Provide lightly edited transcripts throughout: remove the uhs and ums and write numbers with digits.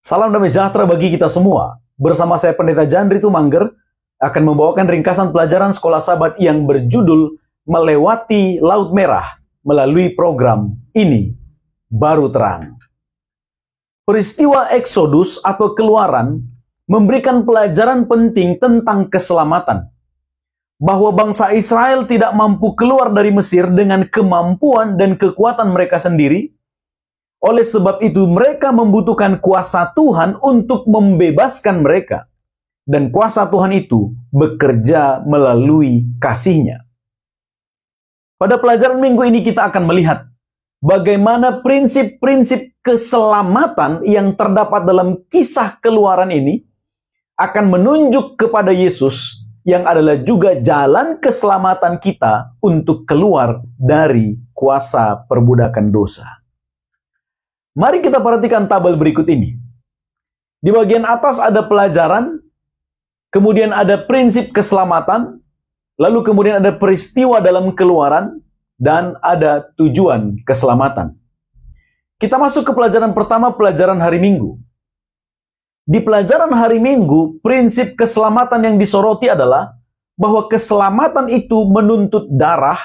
Salam damai sejahtera bagi kita semua. Bersama saya Pendeta Jandri Tumangger akan membawakan ringkasan pelajaran Sekolah Sabat yang berjudul Melewati Laut Merah melalui program Ini Baru Terang. Peristiwa Eksodus atau Keluaran memberikan pelajaran penting tentang keselamatan. Bahwa bangsa Israel tidak mampu keluar dari Mesir dengan kemampuan dan kekuatan mereka sendiri. Oleh sebab itu mereka membutuhkan kuasa Tuhan untuk membebaskan mereka. Dan kuasa Tuhan itu bekerja melalui kasih-Nya. Pada pelajaran minggu ini kita akan melihat bagaimana prinsip-prinsip keselamatan yang terdapat dalam kisah Keluaran ini akan menunjuk kepada Yesus yang adalah juga jalan keselamatan kita untuk keluar dari kuasa perbudakan dosa. Mari kita perhatikan tabel berikut ini. Di bagian atas ada pelajaran, kemudian ada prinsip keselamatan, lalu kemudian ada peristiwa dalam Keluaran, dan ada tujuan keselamatan. Kita masuk ke pelajaran pertama, pelajaran hari Minggu. Di pelajaran hari Minggu, prinsip keselamatan yang disoroti adalah bahwa keselamatan itu menuntut darah,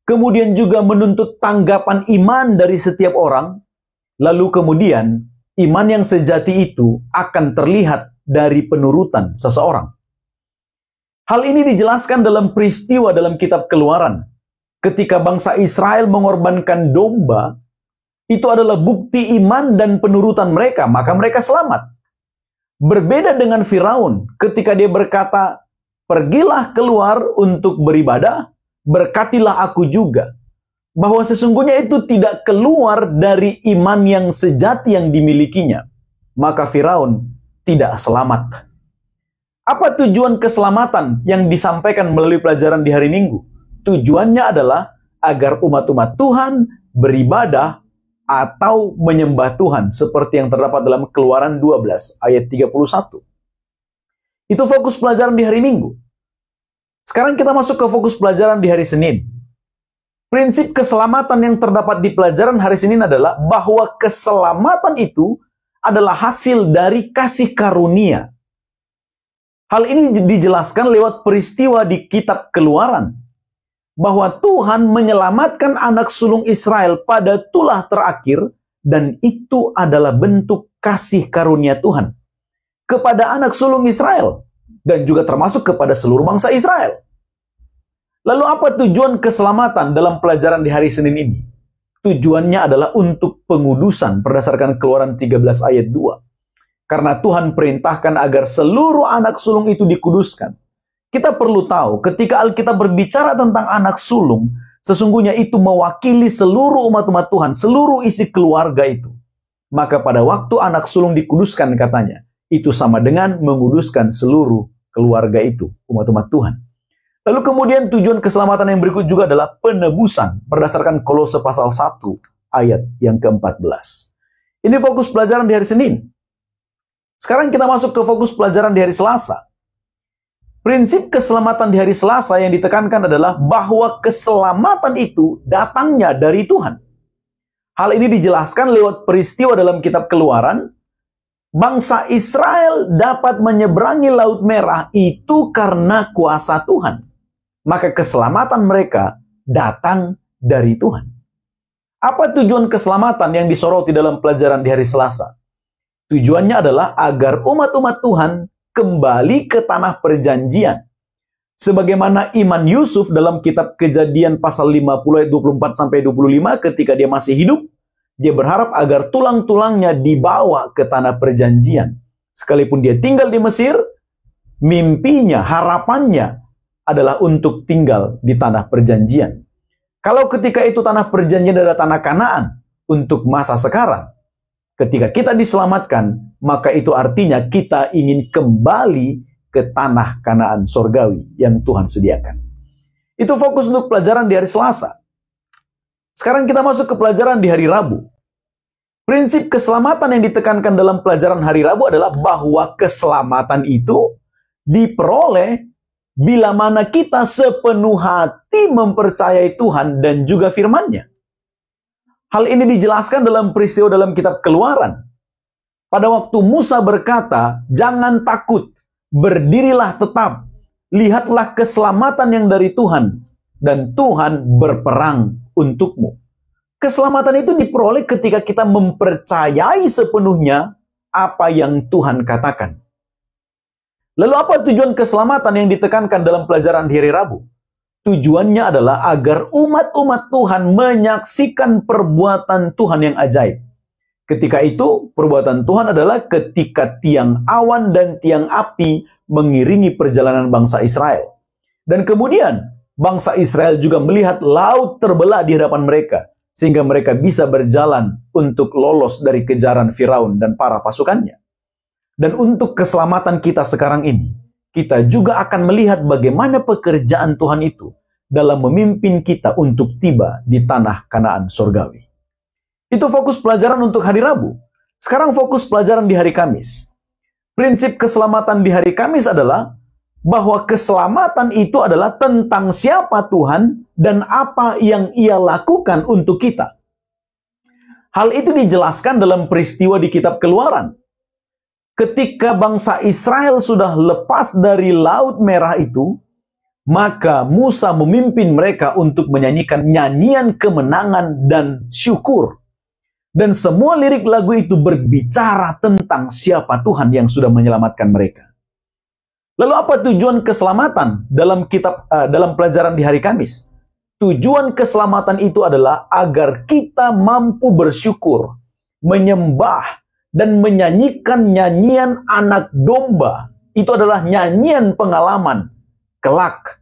kemudian juga menuntut tanggapan iman dari setiap orang, lalu kemudian iman yang sejati itu akan terlihat dari penurutan seseorang. Hal ini dijelaskan dalam peristiwa dalam kitab Keluaran. Ketika bangsa Israel mengorbankan domba, itu adalah bukti iman dan penurutan mereka, maka mereka selamat. Berbeda dengan Firaun ketika dia berkata, "Pergilah keluar untuk beribadah, berkatilah aku juga." Bahwa sesungguhnya itu tidak keluar dari iman yang sejati yang dimilikinya. Maka Firaun tidak selamat. Apa tujuan keselamatan yang disampaikan melalui pelajaran di hari Minggu? Tujuannya adalah agar umat-umat Tuhan beribadah atau menyembah Tuhan seperti yang terdapat dalam Keluaran 12 ayat 31. Itu fokus pelajaran di hari Minggu. Sekarang kita masuk ke fokus pelajaran di hari Senin. Prinsip keselamatan yang terdapat di pelajaran hari Senin adalah bahwa keselamatan itu adalah hasil dari kasih karunia. Hal ini dijelaskan lewat peristiwa di kitab Keluaran. Bahwa Tuhan menyelamatkan anak sulung Israel pada tulah terakhir, dan itu adalah bentuk kasih karunia Tuhan kepada anak sulung Israel, dan juga termasuk kepada seluruh bangsa Israel. Lalu apa tujuan keselamatan dalam pelajaran di hari Senin ini? Tujuannya adalah untuk pengudusan berdasarkan Keluaran 13 ayat 2. Karena Tuhan perintahkan agar seluruh anak sulung itu dikuduskan. Kita perlu tahu ketika Alkitab berbicara tentang anak sulung, sesungguhnya itu mewakili seluruh umat-umat Tuhan, seluruh isi keluarga itu. Maka pada waktu anak sulung dikuduskan katanya, itu sama dengan menguduskan seluruh keluarga itu, umat-umat Tuhan. Lalu kemudian tujuan keselamatan yang berikut juga adalah penebusan berdasarkan Kolose pasal 1 ayat yang ke-14. Ini fokus pelajaran di hari Senin. Sekarang kita masuk ke fokus pelajaran di hari Selasa. Prinsip keselamatan di hari Selasa yang ditekankan adalah bahwa keselamatan itu datangnya dari Tuhan. Hal ini dijelaskan lewat peristiwa dalam kitab Keluaran. Bangsa Israel dapat menyeberangi Laut Merah itu karena kuasa Tuhan. Maka keselamatan mereka datang dari Tuhan. Apa tujuan keselamatan yang disoroti dalam pelajaran di hari Selasa? Tujuannya adalah agar umat-umat Tuhan kembali ke tanah perjanjian. Sebagaimana iman Yusuf dalam kitab Kejadian pasal 50 ayat 24-25 ketika dia masih hidup, dia berharap agar tulang-tulangnya dibawa ke tanah perjanjian. Sekalipun dia tinggal di Mesir, mimpinya, harapannya adalah untuk tinggal di tanah perjanjian. Kalau ketika itu tanah perjanjian adalah tanah Kanaan untuk masa sekarang, ketika kita diselamatkan, maka itu artinya kita ingin kembali ke tanah Kanaan sorgawi yang Tuhan sediakan. Itu fokus untuk pelajaran di hari Selasa. Sekarang kita masuk ke pelajaran di hari Rabu. Prinsip keselamatan yang ditekankan dalam pelajaran hari Rabu adalah bahwa keselamatan itu diperoleh bila mana kita sepenuh hati mempercayai Tuhan dan juga firman-Nya. Hal ini dijelaskan dalam peristiwa dalam kitab Keluaran. Pada waktu Musa berkata, "Jangan takut, berdirilah tetap, lihatlah keselamatan yang dari Tuhan, dan Tuhan berperang untukmu." Keselamatan itu diperoleh ketika kita mempercayai sepenuhnya apa yang Tuhan katakan. Lalu apa tujuan keselamatan yang ditekankan dalam pelajaran di hari Rabu? Tujuannya adalah agar umat-umat Tuhan menyaksikan perbuatan Tuhan yang ajaib. Ketika itu, perbuatan Tuhan adalah ketika tiang awan dan tiang api mengiringi perjalanan bangsa Israel. Dan kemudian, bangsa Israel juga melihat laut terbelah di hadapan mereka, sehingga mereka bisa berjalan untuk lolos dari kejaran Firaun dan para pasukannya. Dan untuk keselamatan kita sekarang ini, kita juga akan melihat bagaimana pekerjaan Tuhan itu dalam memimpin kita untuk tiba di tanah Kanaan surgawi. Itu fokus pelajaran untuk hari Rabu. Sekarang fokus pelajaran di hari Kamis. Prinsip keselamatan di hari Kamis adalah bahwa keselamatan itu adalah tentang siapa Tuhan dan apa yang Ia lakukan untuk kita. Hal itu dijelaskan dalam peristiwa di kitab Keluaran. Ketika bangsa Israel sudah lepas dari Laut Merah itu, maka Musa memimpin mereka untuk menyanyikan nyanyian kemenangan dan syukur. Dan semua lirik lagu itu berbicara tentang siapa Tuhan yang sudah menyelamatkan mereka. Lalu apa tujuan keselamatan dalam pelajaran di hari Kamis? Tujuan keselamatan itu adalah agar kita mampu bersyukur, menyembah, dan menyanyikan nyanyian anak domba. Itu adalah nyanyian pengalaman kelak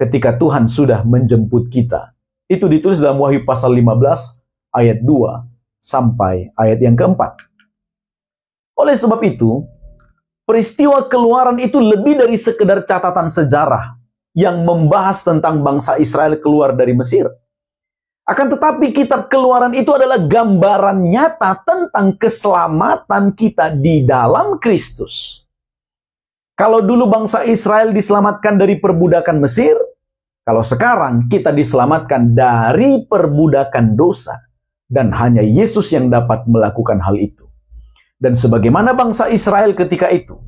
ketika Tuhan sudah menjemput kita. Itu ditulis dalam Wahyu pasal 15 ayat 2 sampai ayat yang keempat. Oleh sebab itu, peristiwa Keluaran itu lebih dari sekedar catatan sejarah yang membahas tentang bangsa Israel keluar dari Mesir. Akan tetapi kitab Keluaran itu adalah gambaran nyata tentang keselamatan kita di dalam Kristus. Kalau dulu bangsa Israel diselamatkan dari perbudakan Mesir, kalau sekarang kita diselamatkan dari perbudakan dosa. Dan hanya Yesus yang dapat melakukan hal itu. Dan sebagaimana bangsa Israel ketika itu,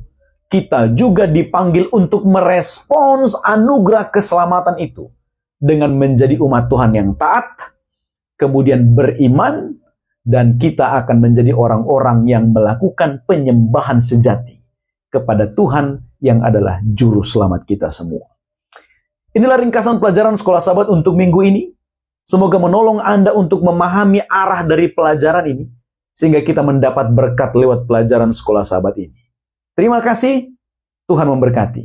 kita juga dipanggil untuk merespons anugerah keselamatan itu dengan menjadi umat Tuhan yang taat, kemudian beriman, dan kita akan menjadi orang-orang yang melakukan penyembahan sejati kepada Tuhan yang adalah juru selamat kita semua. Inilah ringkasan pelajaran Sekolah Sabat untuk minggu ini. Semoga menolong Anda untuk memahami arah dari pelajaran ini, sehingga kita mendapat berkat lewat pelajaran Sekolah Sabat ini. Terima kasih, Tuhan memberkati.